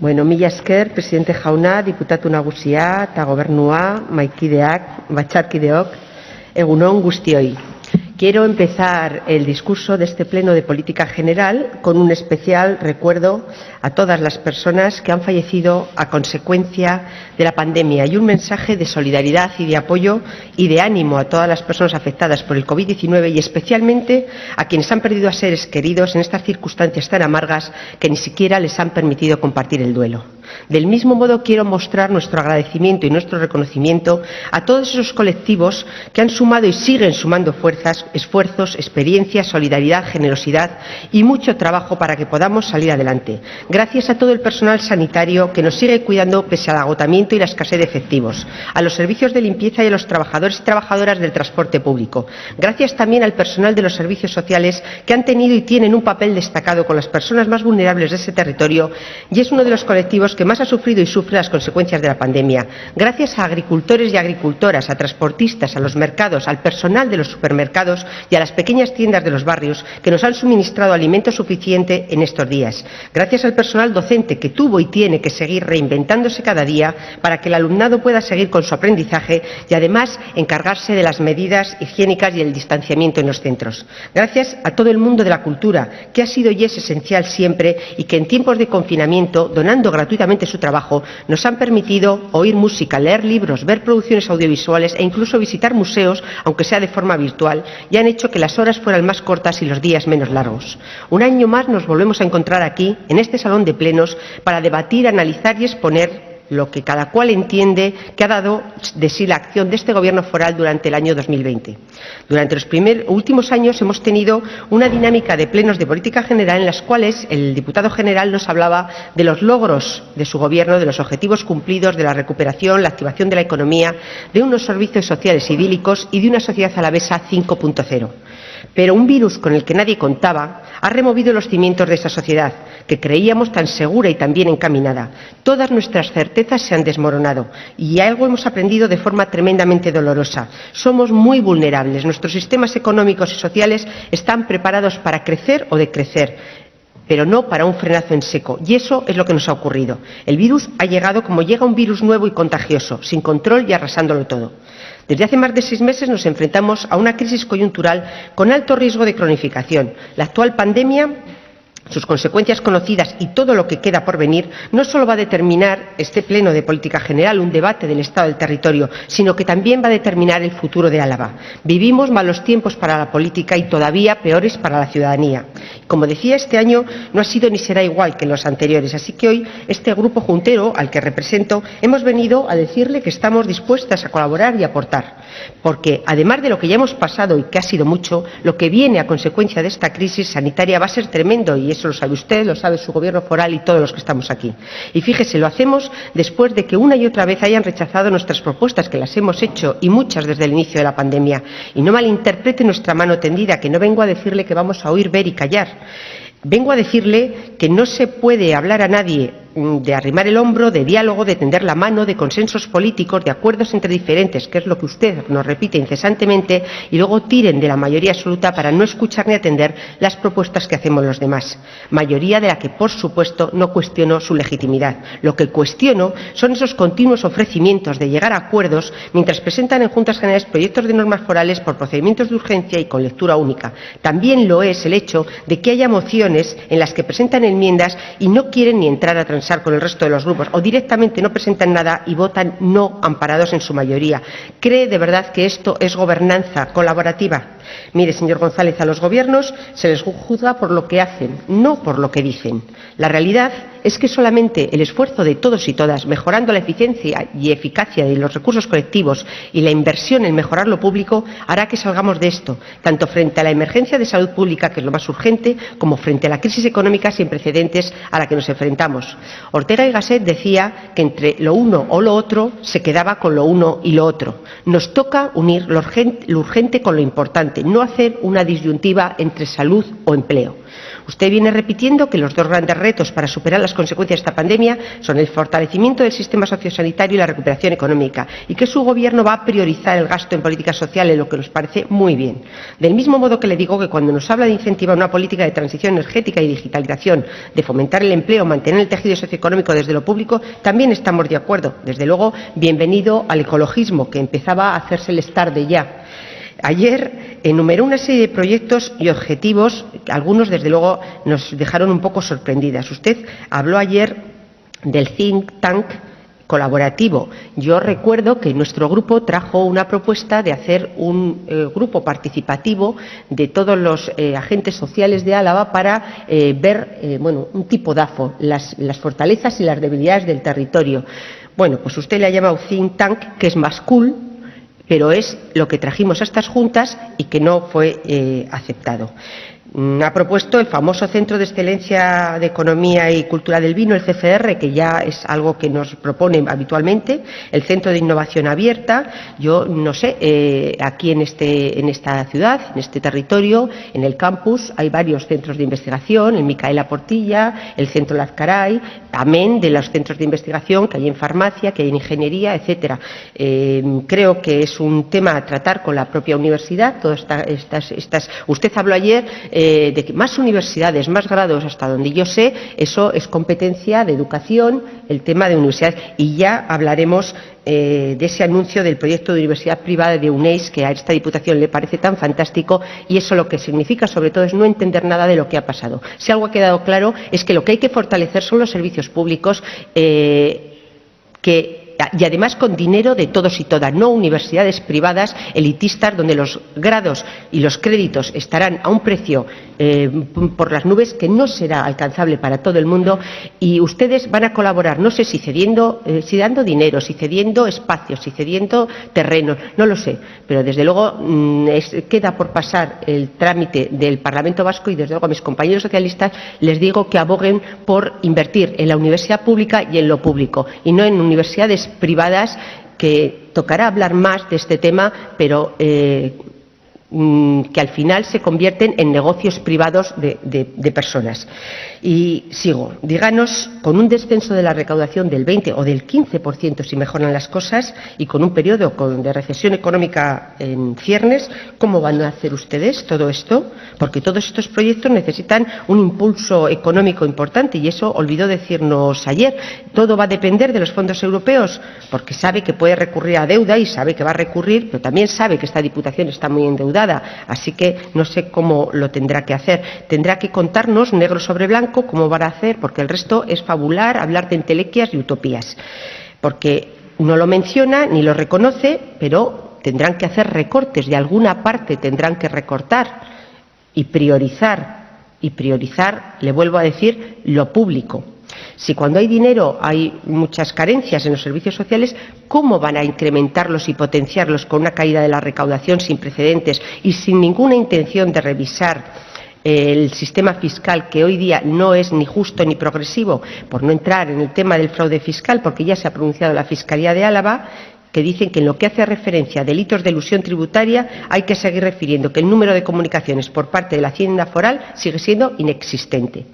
Bueno, mila esker, presidente jauna, diputatu nagusia eta gobernua, mahaikideak, batzarkideok, egun on guztioi. Quiero empezar el discurso de este Pleno de Política General con un especial recuerdo a todas las personas que han fallecido a consecuencia de la pandemia y un mensaje de solidaridad y de apoyo y de ánimo a todas las personas afectadas por el COVID-19 y especialmente a quienes han perdido a seres queridos en estas circunstancias tan amargas que ni siquiera les han permitido compartir el duelo. Del mismo modo, quiero mostrar nuestro agradecimiento y nuestro reconocimiento a todos esos colectivos que han sumado y siguen sumando fuerzas, esfuerzos, experiencia, solidaridad, generosidad y mucho trabajo para que podamos salir adelante. Gracias a todo el personal sanitario que nos sigue cuidando pese al agotamiento y la escasez de efectivos, a los servicios de limpieza y a los trabajadores y trabajadoras del transporte público. Gracias también al personal de los servicios sociales que han tenido y tienen un papel destacado con las personas más vulnerables de ese territorio y es uno de los colectivos que más ha sufrido y sufre las consecuencias de la pandemia. Gracias a agricultores y agricultoras, a transportistas, a los mercados, al personal de los supermercados y a las pequeñas tiendas de los barrios que nos han suministrado alimento suficiente en estos días. Gracias al personal docente que tuvo y tiene que seguir reinventándose cada día para que el alumnado pueda seguir con su aprendizaje y además encargarse de las medidas higiénicas y el distanciamiento en los centros. Gracias a todo el mundo de la cultura que ha sido y es esencial siempre y que en tiempos de confinamiento, donando gratuitamente su trabajo, nos han permitido oír música, leer libros, ver producciones audiovisuales e incluso visitar museos, aunque sea de forma virtual, y han hecho que las horas fueran más cortas y los días menos largos. Un año más nos volvemos a encontrar aquí, en este salón de plenos, para debatir, analizar y exponer lo que cada cual entiende que ha dado de sí la acción de este Gobierno foral durante el año 2020. Durante los últimos años hemos tenido una dinámica de plenos de política general en las cuales el diputado general nos hablaba de los logros de su Gobierno, de los objetivos cumplidos, de la recuperación, la activación de la economía, de unos servicios sociales idílicos y de una sociedad alavesa 5.0. Pero un virus con el que nadie contaba ha removido los cimientos de esa sociedad, que creíamos tan segura y tan bien encaminada. Todas nuestras certezas se han desmoronado y algo hemos aprendido de forma tremendamente dolorosa. Somos muy vulnerables, nuestros sistemas económicos y sociales están preparados para crecer o decrecer, pero no para un frenazo en seco. Y eso es lo que nos ha ocurrido. El virus ha llegado como llega un virus nuevo y contagioso, sin control y arrasándolo todo. Desde hace más de 6 meses nos enfrentamos a una crisis coyuntural con alto riesgo de cronificación. La actual pandemia, sus consecuencias conocidas y todo lo que queda por venir, no solo va a determinar este Pleno de Política General, un debate del estado del territorio, sino que también va a determinar el futuro de Álava. Vivimos malos tiempos para la política y todavía peores para la ciudadanía. Como decía, este año no ha sido ni será igual que los anteriores, así que hoy este grupo juntero, al que represento, hemos venido a decirle que estamos dispuestas a colaborar y aportar, porque además de lo que ya hemos pasado y que ha sido mucho, lo que viene a consecuencia de esta crisis sanitaria va a ser tremendo y eso lo sabe usted, lo sabe su Gobierno foral y todos los que estamos aquí. Y fíjese, lo hacemos después de que una y otra vez hayan rechazado nuestras propuestas, que las hemos hecho y muchas desde el inicio de la pandemia. Y no malinterprete nuestra mano tendida, que no vengo a decirle que vamos a oír, ver y callar. Vengo a decirle que no se puede hablar a nadie de arrimar el hombro, de diálogo, de tender la mano, de consensos políticos, de acuerdos entre diferentes, que es lo que usted nos repite incesantemente, y luego tiren de la mayoría absoluta para no escuchar ni atender las propuestas que hacemos los demás. Mayoría de la que, por supuesto, no cuestiono su legitimidad. Lo que cuestiono son esos continuos ofrecimientos de llegar a acuerdos mientras presentan en Juntas Generales proyectos de normas forales por procedimientos de urgencia y con lectura única. También lo es el hecho de que haya mociones en las que presentan enmiendas y no quieren ni entrar a transar con el resto de los grupos o directamente no presentan nada y votan no amparados en su mayoría. ¿Cree de verdad que esto es gobernanza colaborativa? Mire, señor González, a los gobiernos se les juzga por lo que hacen, no por lo que dicen. La realidad es que solamente el esfuerzo de todos y todas, mejorando la eficiencia y eficacia de los recursos colectivos y la inversión en mejorar lo público, hará que salgamos de esto, tanto frente a la emergencia de salud pública, que es lo más urgente, como frente a la crisis económica sin precedentes a la que nos enfrentamos. Ortega y Gasset decía que entre lo uno o lo otro se quedaba con lo uno y lo otro. Nos toca unir lo urgente con lo importante, no hacer una disyuntiva entre salud o empleo. Usted viene repitiendo que los dos grandes retos para superar las consecuencias de esta pandemia son el fortalecimiento del sistema sociosanitario y la recuperación económica, y que su Gobierno va a priorizar el gasto en políticas sociales, lo que nos parece muy bien. Del mismo modo que le digo que cuando nos habla de incentivar una política de transición energética y digitalización, de fomentar el empleo, mantener el tejido socioeconómico desde lo público, también estamos de acuerdo. Desde luego, bienvenido al ecologismo, que empezaba a hacérsele tarde ya. Ayer enumeró una serie de proyectos y objetivos, algunos desde luego nos dejaron un poco sorprendidas. Usted habló ayer del think tank colaborativo. Yo recuerdo que nuestro grupo trajo una propuesta de hacer un grupo participativo de todos los agentes sociales de Álava para ver, un tipo DAFO, las fortalezas y las debilidades del territorio. Bueno, pues usted le ha llamado think tank, que es más cool, pero es lo que trajimos a estas juntas y que no fue aceptado. Ha propuesto el famoso Centro de Excelencia de Economía y Cultura del Vino, el CCR, que ya es algo que nos propone habitualmente, el Centro de Innovación Abierta. Yo no sé, aquí en esta ciudad, en este territorio, en el campus, hay varios centros de investigación, el Micaela Portilla, el Centro Lazcaray, amén de los centros de investigación que hay en farmacia, que hay en ingeniería, etcétera. Creo que es un tema a tratar con la propia universidad. Usted habló ayer de que más universidades, más grados, hasta donde yo sé, eso es competencia de educación, el tema de universidades, y ya hablaremos de ese anuncio del proyecto de universidad privada de UNEIS, que a esta Diputación le parece tan fantástico, y eso lo que significa, sobre todo, es no entender nada de lo que ha pasado. Si algo ha quedado claro es que lo que hay que fortalecer son los servicios públicos y además con dinero de todos y todas, no universidades privadas elitistas donde los grados y los créditos estarán a un precio por las nubes que no será alcanzable para todo el mundo, y ustedes van a colaborar, no sé si dando dinero, si cediendo espacios, si cediendo terrenos, no lo sé, pero desde luego queda por pasar el trámite del Parlamento Vasco, y desde luego a mis compañeros socialistas les digo que aboguen por invertir en la universidad pública y en lo público, y no en universidades privadas, que tocará hablar más de este tema, pero que al final se convierten en negocios privados de personas. Y sigo. Díganos, con un descenso de la recaudación del 20 o del 15% si mejoran las cosas, y con un periodo de recesión económica en ciernes, ¿cómo van a hacer ustedes todo esto? Porque todos estos proyectos necesitan un impulso económico importante, y eso olvidó decirnos ayer. Todo va a depender de los fondos europeos, porque sabe que puede recurrir a deuda y sabe que va a recurrir, pero también sabe que esta Diputación está muy endeudada, así que no sé cómo lo tendrá que hacer. Tendrá que contarnos negro sobre blanco cómo van a hacer, porque el resto es fabular, hablar de entelequias y utopías, porque no lo menciona ni lo reconoce, pero tendrán que hacer recortes, de alguna parte tendrán que recortar y priorizar, le vuelvo a decir, lo público. Si cuando hay dinero hay muchas carencias en los servicios sociales, ¿cómo van a incrementarlos y potenciarlos con una caída de la recaudación sin precedentes y sin ninguna intención de revisar el sistema fiscal, que hoy día no es ni justo ni progresivo? Por no entrar en el tema del fraude fiscal, porque ya se ha pronunciado la Fiscalía de Álava, que dicen que en lo que hace referencia a delitos de elusión tributaria hay que seguir refiriendo que el número de comunicaciones por parte de la Hacienda Foral sigue siendo inexistente.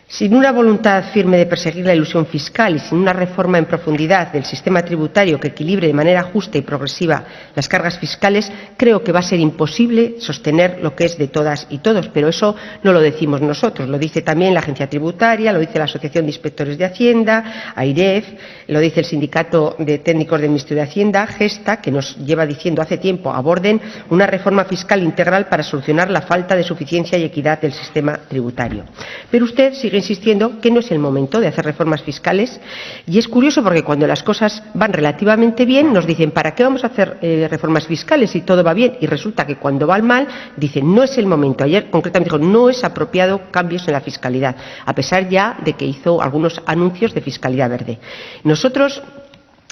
Sin una voluntad firme de perseguir la elusión fiscal y sin una reforma en profundidad del sistema tributario que equilibre de manera justa y progresiva las cargas fiscales, creo que va a ser imposible sostener lo que es de todas y todos. Pero eso no lo decimos nosotros, lo dice también la Agencia Tributaria, lo dice la Asociación de Inspectores de Hacienda, AIREF, lo dice el Sindicato de Técnicos del Ministerio de Hacienda, GESTA, que nos lleva diciendo hace tiempo aborden una reforma fiscal integral para solucionar la falta de suficiencia y equidad del sistema tributario. Pero usted sigue insistiendo que no es el momento de hacer reformas fiscales, y es curioso porque cuando las cosas van relativamente bien nos dicen ¿para qué vamos a hacer reformas fiscales si todo va bien? Y resulta que cuando va mal dicen no es el momento. Ayer concretamente dijo no es apropiado cambios en la fiscalidad, a pesar ya de que hizo algunos anuncios de fiscalidad verde. Nosotros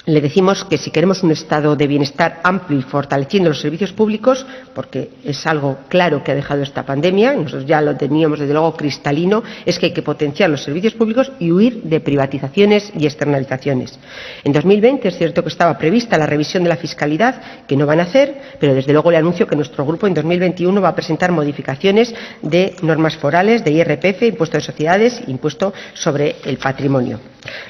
Le decimos que si queremos un estado de bienestar amplio y fortaleciendo los servicios públicos, porque es algo claro que ha dejado esta pandemia, nosotros ya lo teníamos desde luego cristalino, es que hay que potenciar los servicios públicos y huir de privatizaciones y externalizaciones. En 2020 es cierto que estaba prevista la revisión de la fiscalidad, que no van a hacer, pero desde luego le anuncio que nuestro grupo en 2021 va a presentar modificaciones de normas forales, de IRPF, impuesto de sociedades, impuesto sobre el patrimonio.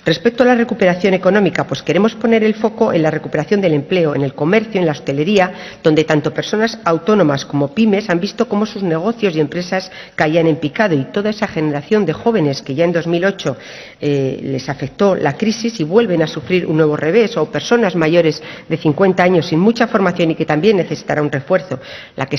Respecto a la recuperación económica, pues queremos poner el foco en la recuperación del empleo, en el comercio, en la hostelería, donde tanto personas autónomas como pymes han visto cómo sus negocios y empresas caían en picado, y toda esa generación de jóvenes que ya en 2008 les afectó la crisis y vuelven a sufrir un nuevo revés, o personas mayores de 50 años sin mucha formación y que también necesitará un refuerzo.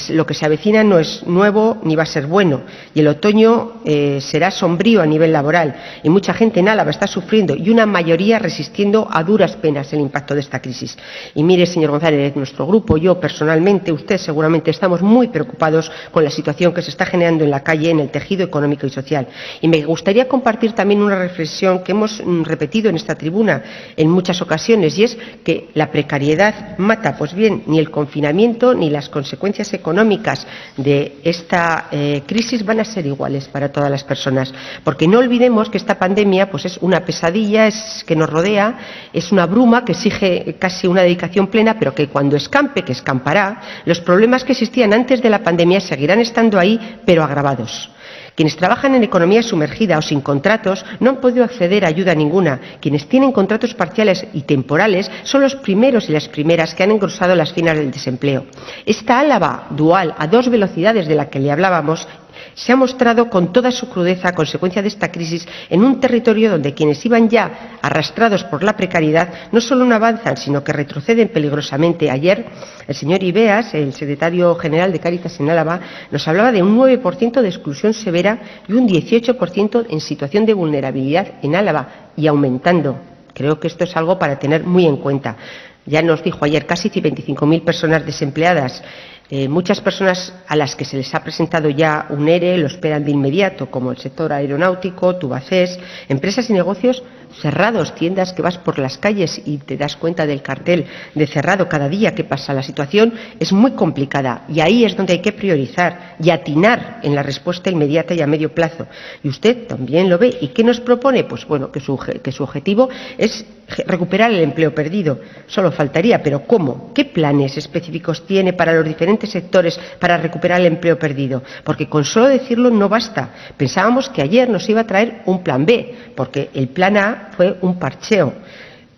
Lo que se avecina no es nuevo ni va a ser bueno, y el otoño será sombrío a nivel laboral, y mucha gente en Álava está sufriendo y una mayoría resistiendo a duras penas el impacto de esta crisis. Y mire, señor González, nuestro grupo, yo personalmente, usted seguramente, estamos muy preocupados con la situación que se está generando en la calle, en el tejido económico y social. Y me gustaría compartir también una reflexión que hemos repetido en esta tribuna en muchas ocasiones, y es que la precariedad mata. Pues bien, ni el confinamiento ni las consecuencias económicas de esta crisis van a ser iguales para todas las personas, porque no olvidemos que esta pandemia pues es una pesadilla que nos rodea, es una bruma que exige casi una dedicación plena, pero que cuando escampe, que escampará, los problemas que existían antes de la pandemia seguirán estando ahí, pero agravados. Quienes trabajan en economía sumergida o sin contratos no han podido acceder a ayuda ninguna. Quienes tienen contratos parciales y temporales son los primeros y las primeras que han engrosado las filas del desempleo. Esta Álava dual a dos velocidades de la que le hablábamos se ha mostrado con toda su crudeza a consecuencia de esta crisis en un territorio donde quienes iban ya arrastrados por la precariedad no solo no avanzan, sino que retroceden peligrosamente. Ayer el señor Ibeas, el secretario general de Cáritas en Álava, nos hablaba de un 9% de exclusión severa y un 18% en situación de vulnerabilidad en Álava, y aumentando. Creo que esto es algo para tener muy en cuenta. Ya nos dijo ayer casi 25.000 personas desempleadas. Muchas personas a las que se les ha presentado ya un ERE lo esperan de inmediato, como el sector aeronáutico, Tubacex, empresas y negocios cerrados, tiendas que vas por las calles y te das cuenta del cartel de cerrado cada día que pasa. La situación es muy complicada y ahí es donde hay que priorizar y atinar en la respuesta inmediata y a medio plazo. Y usted también lo ve. ¿Y qué nos propone? Pues bueno, que su objetivo es recuperar el empleo perdido. Solo faltaría, pero ¿cómo? ¿Qué planes específicos tiene para los diferentes sectores para recuperar el empleo perdido? Porque con solo decirlo no basta. Pensábamos que ayer nos iba a traer un plan B, porque el plan A fue un parcheo.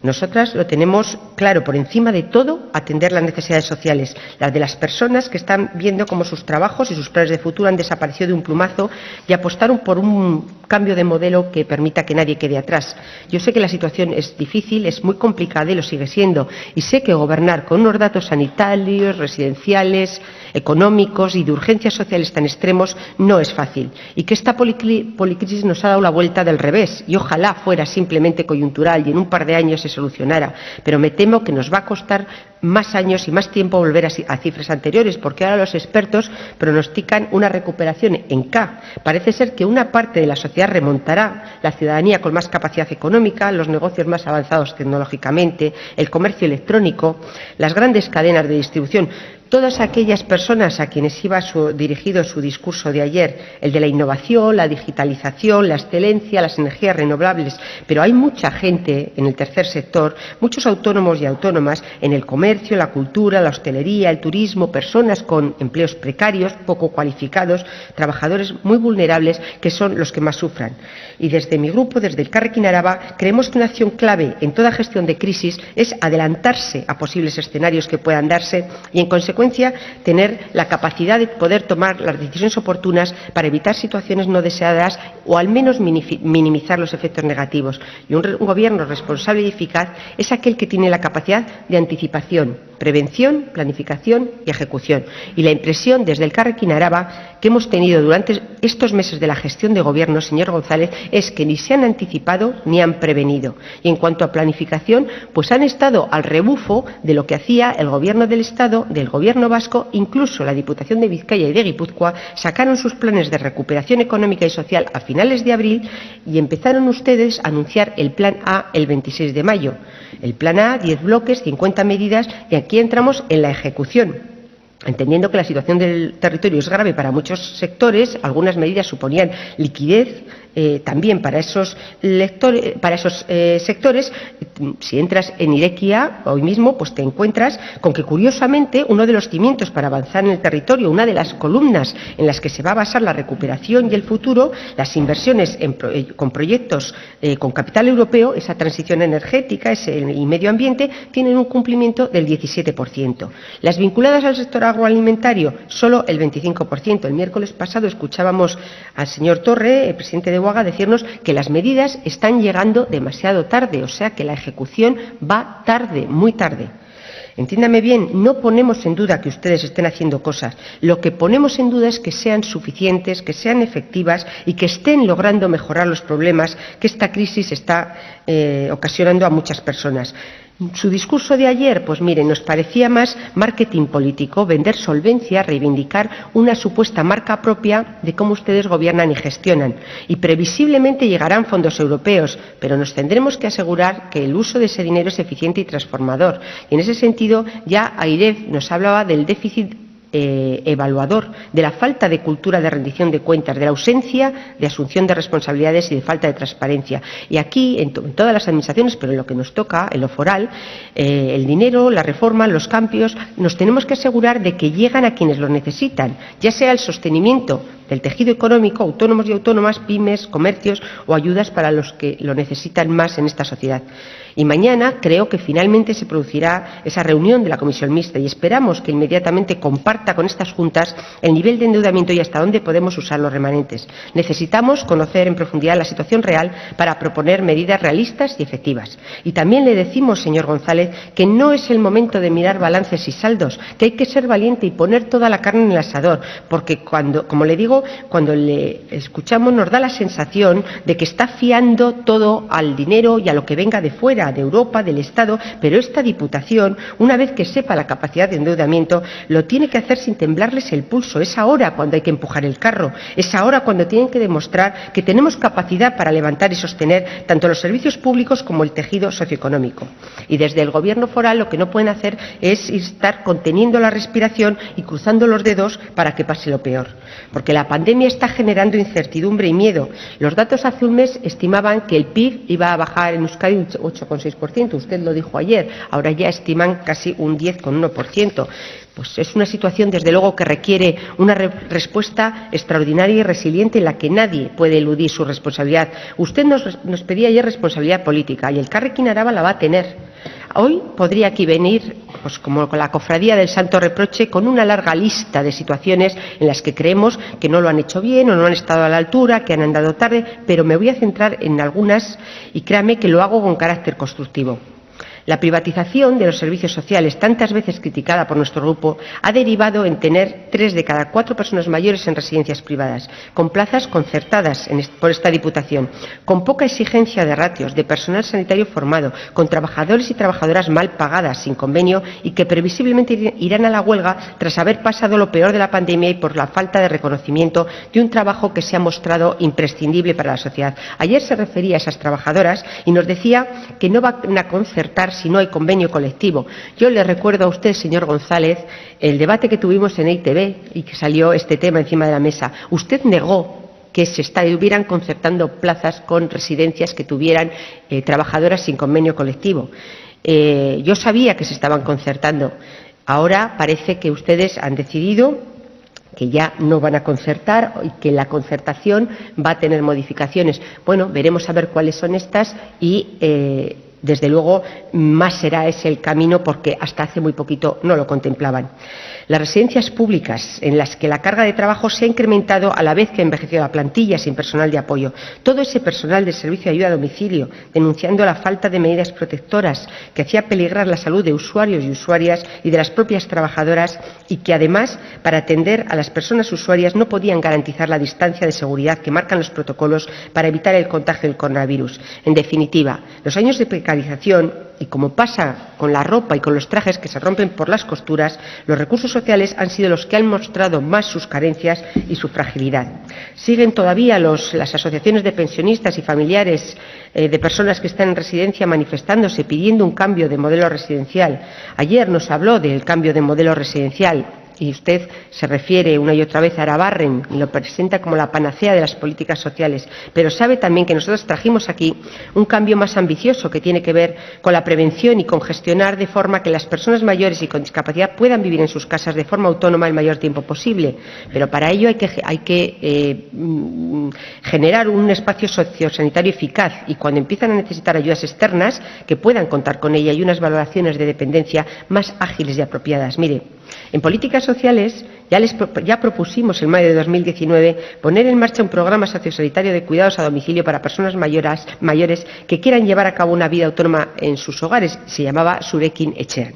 Nosotras lo tenemos claro: por encima de todo, atender las necesidades sociales, las de las personas que están viendo cómo sus trabajos y sus planes de futuro han desaparecido de un plumazo, y apostaron por un cambio de modelo que permita que nadie quede atrás. Yo sé que la situación es difícil, es muy complicada y lo sigue siendo, y sé que gobernar con unos datos sanitarios, residenciales, económicos y de urgencias sociales tan extremos no es fácil, y que esta policrisis nos ha dado la vuelta del revés, y ojalá fuera simplemente coyuntural y en un par de años se solucionara, pero me temo que nos va a costar más años y más tiempo volver a cifras anteriores, porque ahora los expertos pronostican una recuperación en K. Parece ser que una parte de la sociedad remontará, la ciudadanía con más capacidad económica, los negocios más avanzados tecnológicamente, el comercio electrónico, las grandes cadenas de distribución. Todas aquellas personas a quienes iba dirigido su discurso de ayer, el de la innovación, la digitalización, la excelencia, las energías renovables, pero hay mucha gente en el tercer sector, muchos autónomos y autónomas en el comercio, la cultura, la hostelería, el turismo, personas con empleos precarios, poco cualificados, trabajadores muy vulnerables, que son los que más sufran. Y desde mi grupo, desde Elkarrekin Araba, creemos que una acción clave en toda gestión de crisis es adelantarse a posibles escenarios que puedan darse y, en consecuencia, tener la capacidad de poder tomar las decisiones oportunas para evitar situaciones no deseadas o al menos minimizar los efectos negativos. Y un gobierno responsable y eficaz es aquel que tiene la capacidad de anticipación, prevención, planificación y ejecución. Y la impresión desde Elkarrekin Araba que hemos tenido durante estos meses de la gestión de gobierno, señor González, es que ni se han anticipado ni han prevenido. Y en cuanto a planificación, pues han estado al rebufo de lo que hacía el Gobierno del Estado, del Gobierno Gobierno vasco, incluso la Diputación de Vizcaya y de Guipúzcoa, sacaron sus planes de recuperación económica y social a finales de abril y empezaron ustedes a anunciar el Plan A el 26 de mayo. El Plan A, 10 bloques, 50 medidas, y aquí entramos en la ejecución. Entendiendo que la situación del territorio es grave para muchos sectores, algunas medidas suponían liquidez también para esos sectores. Si entras en Irekia hoy mismo, pues te encuentras con que, curiosamente, uno de los cimientos para avanzar en el territorio, una de las columnas en las que se va a basar la recuperación y el futuro, las inversiones con proyectos con capital europeo, esa transición energética, y medio ambiente, tienen un cumplimiento del 17%. Las vinculadas al sector agroalimentario, solo el 25%. El miércoles pasado escuchábamos al señor Torre, el presidente de UAGA, decirnos que las medidas están llegando demasiado tarde, o sea que la ejecución va tarde, muy tarde. Entiéndame bien, no ponemos en duda que ustedes estén haciendo cosas. Lo que ponemos en duda es que sean suficientes, que sean efectivas y que estén logrando mejorar los problemas que esta crisis está ocasionando a muchas personas. Su discurso de ayer, pues mire, nos parecía más marketing político, vender solvencia, reivindicar una supuesta marca propia de cómo ustedes gobiernan y gestionan. Y previsiblemente llegarán fondos europeos, pero nos tendremos que asegurar que el uso de ese dinero es eficiente y transformador. Y en ese sentido, ya AIREF nos hablaba del déficit evaluador, de la falta de cultura de rendición de cuentas, de la ausencia de asunción de responsabilidades y de falta de transparencia. Y aquí, en todas las administraciones, pero en lo que nos toca, en lo foral, el dinero, la reforma, los cambios, nos tenemos que asegurar de que llegan a quienes lo necesitan, ya sea el sostenimiento del tejido económico, autónomos y autónomas, pymes, comercios o ayudas para los que lo necesitan más en esta sociedad. Y mañana creo que finalmente se producirá esa reunión de la Comisión Mixta y esperamos que inmediatamente comparta con estas juntas el nivel de endeudamiento y hasta dónde podemos usar los remanentes. Necesitamos conocer en profundidad la situación real para proponer medidas realistas y efectivas. Y también le decimos, señor González, que no es el momento de mirar balances y saldos, que hay que ser valiente y poner toda la carne en el asador, porque como le digo, cuando le escuchamos nos da la sensación de que está fiando todo al dinero y a lo que venga de fuera, de Europa, del Estado, pero esta Diputación, una vez que sepa la capacidad de endeudamiento, lo tiene que hacer sin temblarles el pulso. Es ahora cuando hay que empujar el carro, es ahora cuando tienen que demostrar que tenemos capacidad para levantar y sostener tanto los servicios públicos como el tejido socioeconómico. Y desde el Gobierno foral lo que no pueden hacer es estar conteniendo la respiración y cruzando los dedos para que pase lo peor, porque la pandemia está generando incertidumbre y miedo. Los datos hace un mes estimaban que el PIB iba a bajar en Euskadi un 8,6%, usted lo dijo ayer, ahora ya estiman casi un 10,1%. Pues es una situación, desde luego, que requiere una respuesta extraordinaria y resiliente en la que nadie puede eludir su responsabilidad. Usted nos pedía ayer responsabilidad política y el Elkarrekin Araba la va a tener. Hoy podría aquí venir, pues como con la cofradía del Santo Reproche, con una larga lista de situaciones en las que creemos que no lo han hecho bien o no han estado a la altura, que han andado tarde, pero me voy a centrar en algunas y créame que lo hago con carácter constructivo. La privatización de los servicios sociales, tantas veces criticada por nuestro grupo, ha derivado en tener 3 de cada 4 personas mayores en residencias privadas, con plazas concertadas por esta Diputación, con poca exigencia de ratios, de personal sanitario formado, con trabajadores y trabajadoras mal pagadas, sin convenio, y que previsiblemente irán a la huelga tras haber pasado lo peor de la pandemia y por la falta de reconocimiento de un trabajo que se ha mostrado imprescindible para la sociedad. Ayer se refería a esas trabajadoras y nos decía que no van a concertar si no hay convenio colectivo. Yo le recuerdo a usted, señor González, el debate que tuvimos en EITB y que salió este tema encima de la mesa. Usted negó que se estuvieran concertando plazas con residencias que tuvieran trabajadoras sin convenio colectivo. Yo sabía que se estaban concertando. Ahora parece que ustedes han decidido que ya no van a concertar y que la concertación va a tener modificaciones. Bueno, veremos a ver cuáles son estas y desde luego, más será ese el camino, porque hasta hace muy poquito no lo contemplaban. Las residencias públicas, en las que la carga de trabajo se ha incrementado a la vez que ha envejecido la plantilla sin personal de apoyo. Todo ese personal del servicio de ayuda a domicilio, denunciando la falta de medidas protectoras que hacía peligrar la salud de usuarios y usuarias y de las propias trabajadoras, y que además, para atender a las personas usuarias, no podían garantizar la distancia de seguridad que marcan los protocolos para evitar el contagio del coronavirus. En definitiva, los años de precarización Y como pasa con la ropa y con los trajes que se rompen por las costuras, los recursos sociales han sido los que han mostrado más sus carencias y su fragilidad. Siguen todavía las asociaciones de pensionistas y familiares de personas que están en residencia manifestándose, pidiendo un cambio de modelo residencial. Ayer nos habló del cambio de modelo residencial y usted se refiere una y otra vez a Arabarren y lo presenta como la panacea de las políticas sociales, pero sabe también que nosotros trajimos aquí un cambio más ambicioso que tiene que ver con la prevención y con gestionar de forma que las personas mayores y con discapacidad puedan vivir en sus casas de forma autónoma el mayor tiempo posible. Pero para ello hay que generar un espacio sociosanitario eficaz y cuando empiezan a necesitar ayudas externas que puedan contar con ella y unas valoraciones de dependencia más ágiles y apropiadas. Mire, en políticas sociales ya propusimos en mayo de 2019 poner en marcha un programa sociosanitario de cuidados a domicilio para personas mayores que quieran llevar a cabo una vida autónoma en sus hogares. Se llamaba Zurekin Etxean.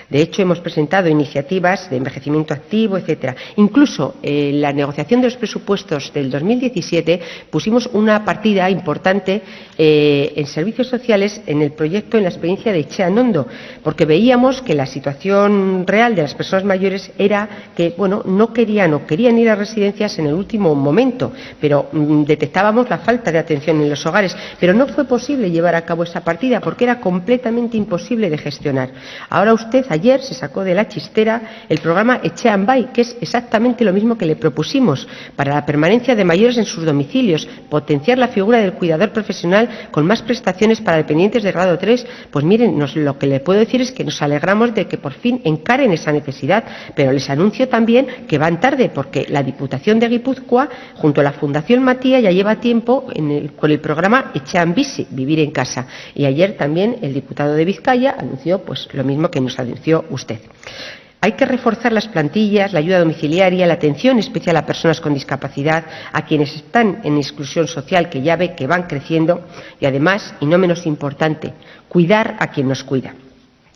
De hecho, hemos presentado iniciativas de envejecimiento activo, etcétera. Incluso en la negociación de los presupuestos del 2017 pusimos una partida importante en servicios sociales en el proyecto, en la experiencia de Etxean Ondo, porque veíamos que la situación real de las personas mayores era que, bueno, no querían o querían ir a residencias en el último momento, pero detectábamos la falta de atención en los hogares, pero no fue posible llevar a cabo esa partida porque era completamente imposible de gestionar. Ahora usted ayer se sacó de la chistera el programa Etxean Bai, que es exactamente lo mismo que le propusimos para la permanencia de mayores en sus domicilios, potenciar la figura del cuidador profesional con más prestaciones para dependientes de grado 3. Pues miren, lo que le puedo decir es que nos alegramos de que por fin encaren esa necesidad, pero les anuncio también que van tarde porque la Diputación de Guipúzcoa junto a la Fundación Matia ya lleva tiempo con el programa Etxean Bizi, vivir en casa, y ayer también el diputado de Vizcaya anunció pues lo mismo que nos anunció usted. Hay que reforzar las plantillas, la ayuda domiciliaria, la atención especial a personas con discapacidad, a quienes están en exclusión social, que ya ve que van creciendo, y además, y no menos importante, cuidar a quien nos cuida.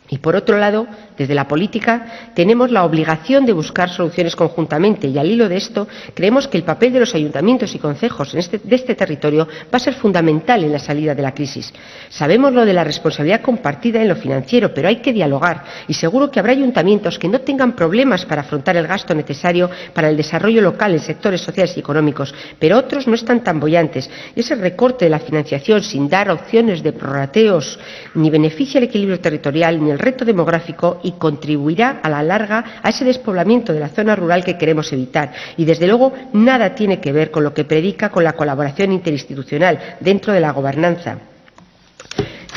Y por otro lado, desde la política tenemos la obligación de buscar soluciones conjuntamente y al hilo de esto creemos que el papel de los ayuntamientos y concejos de este territorio va a ser fundamental en la salida de la crisis. Sabemos lo de la responsabilidad compartida en lo financiero, pero hay que dialogar y seguro que habrá ayuntamientos que no tengan problemas para afrontar el gasto necesario para el desarrollo local en sectores sociales y económicos, pero otros no están tan bollantes. Y ese recorte de la financiación sin dar opciones de prorrateos ni beneficia el equilibrio territorial ni el reto demográfico y contribuirá a la larga a ese despoblamiento de la zona rural que queremos evitar. Y desde luego nada tiene que ver con lo que predica con la colaboración interinstitucional dentro de la gobernanza.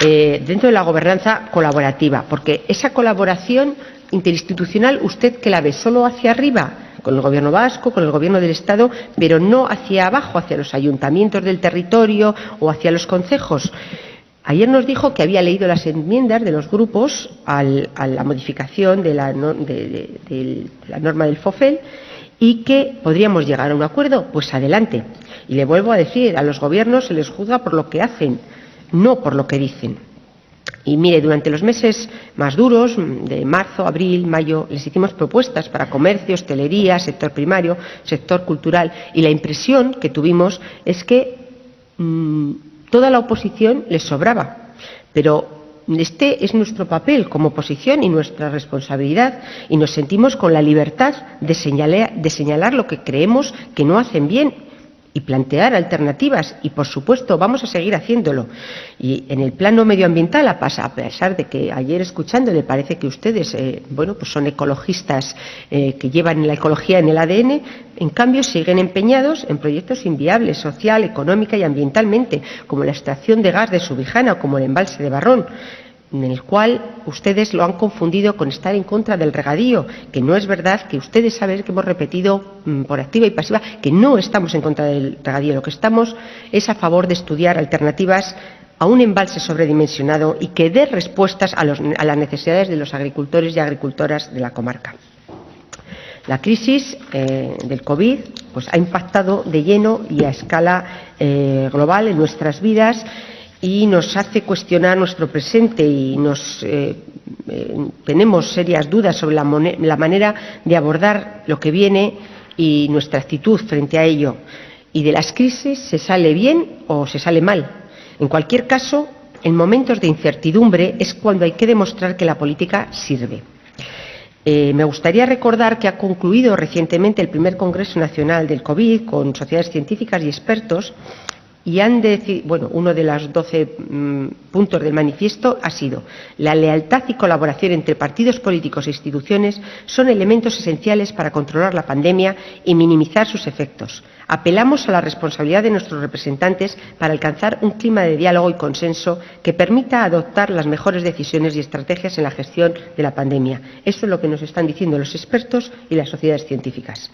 Dentro de la gobernanza colaborativa, porque esa colaboración interinstitucional, ¿usted qué la ve? ¿Solo hacia arriba? Con el Gobierno vasco, con el Gobierno del Estado, pero no hacia abajo, hacia los ayuntamientos del territorio o hacia los concejos. Ayer nos dijo que había leído las enmiendas de los grupos a la modificación de la norma del FOFEL y que podríamos llegar a un acuerdo. Pues adelante. Y le vuelvo a decir, a los gobiernos se les juzga por lo que hacen, no por lo que dicen. Y mire, durante los meses más duros, de marzo, abril, mayo, les hicimos propuestas para comercio, hostelería, sector primario, sector cultural, y la impresión que tuvimos es que toda la oposición les sobraba, pero este es nuestro papel como oposición y nuestra responsabilidad y nos sentimos con la libertad de señalar lo que creemos que no hacen bien y plantear alternativas y, por supuesto, vamos a seguir haciéndolo. Y en el plano medioambiental, a pesar de que ayer escuchándole parece que ustedes pues son ecologistas que llevan la ecología en el ADN, en cambio siguen empeñados en proyectos inviables social, económica y ambientalmente, como la extracción de gas de Subijana o como el embalse de Barrón, en el cual ustedes lo han confundido con estar en contra del regadío, que no es verdad, que ustedes saben que hemos repetido por activa y pasiva que no estamos en contra del regadío, lo que estamos es a favor de estudiar alternativas a un embalse sobredimensionado y que dé respuestas a las necesidades de los agricultores y agricultoras de la comarca. La crisis del COVID pues, ha impactado de lleno y a escala global en nuestras vidas y nos hace cuestionar nuestro presente y tenemos serias dudas sobre la manera de abordar lo que viene y nuestra actitud frente a ello. Y de las crisis se sale bien o se sale mal. En cualquier caso, En momentos de incertidumbre es cuando hay que demostrar que la política sirve. Me gustaría recordar que ha concluido recientemente el primer Congreso Nacional del COVID con sociedades científicas y expertos y uno de los 12 puntos del manifiesto ha sido: la lealtad y colaboración entre partidos políticos e instituciones son elementos esenciales para controlar la pandemia y minimizar sus efectos. Apelamos a la responsabilidad de nuestros representantes para alcanzar un clima de diálogo y consenso que permita adoptar las mejores decisiones y estrategias en la gestión de la pandemia. Esto es lo que nos están diciendo los expertos y las sociedades científicas.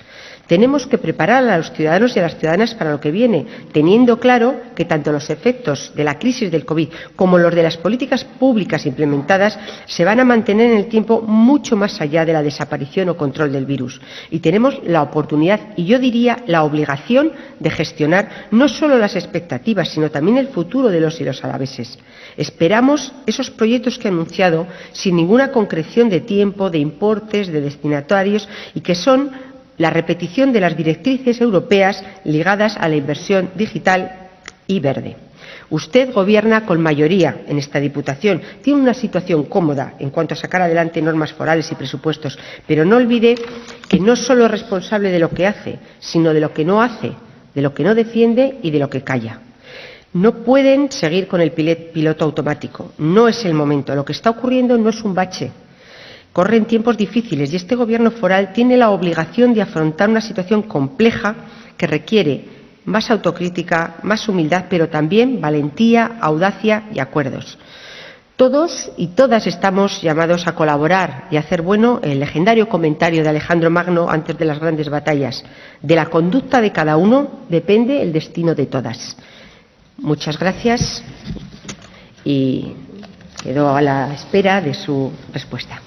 Tenemos que preparar a los ciudadanos y a las ciudadanas para lo que viene, teniendo claro que tanto los efectos de la crisis del COVID como los de las políticas públicas implementadas se van a mantener en el tiempo mucho más allá de la desaparición o control del virus. Y tenemos la oportunidad, y yo diría la obligación, de gestionar no solo las expectativas, sino también el futuro de los y los alaveses. Esperamos esos proyectos que he anunciado sin ninguna concreción de tiempo, de importes, de destinatarios, y que son la repetición de las directrices europeas ligadas a la inversión digital y verde. Usted gobierna con mayoría en esta Diputación, tiene una situación cómoda en cuanto a sacar adelante normas forales y presupuestos, pero no olvide que no solo es responsable de lo que hace, sino de lo que no hace, de lo que no defiende y de lo que calla. No pueden seguir con el piloto automático, no es el momento. Lo que está ocurriendo no es un bache. Corren tiempos difíciles y este Gobierno foral tiene la obligación de afrontar una situación compleja que requiere más autocrítica, más humildad, pero también valentía, audacia y acuerdos. Todos y todas estamos llamados a colaborar y a hacer bueno el legendario comentario de Alejandro Magno antes de las grandes batallas: de la conducta de cada uno depende el destino de todas. Muchas gracias y quedo a la espera de su respuesta.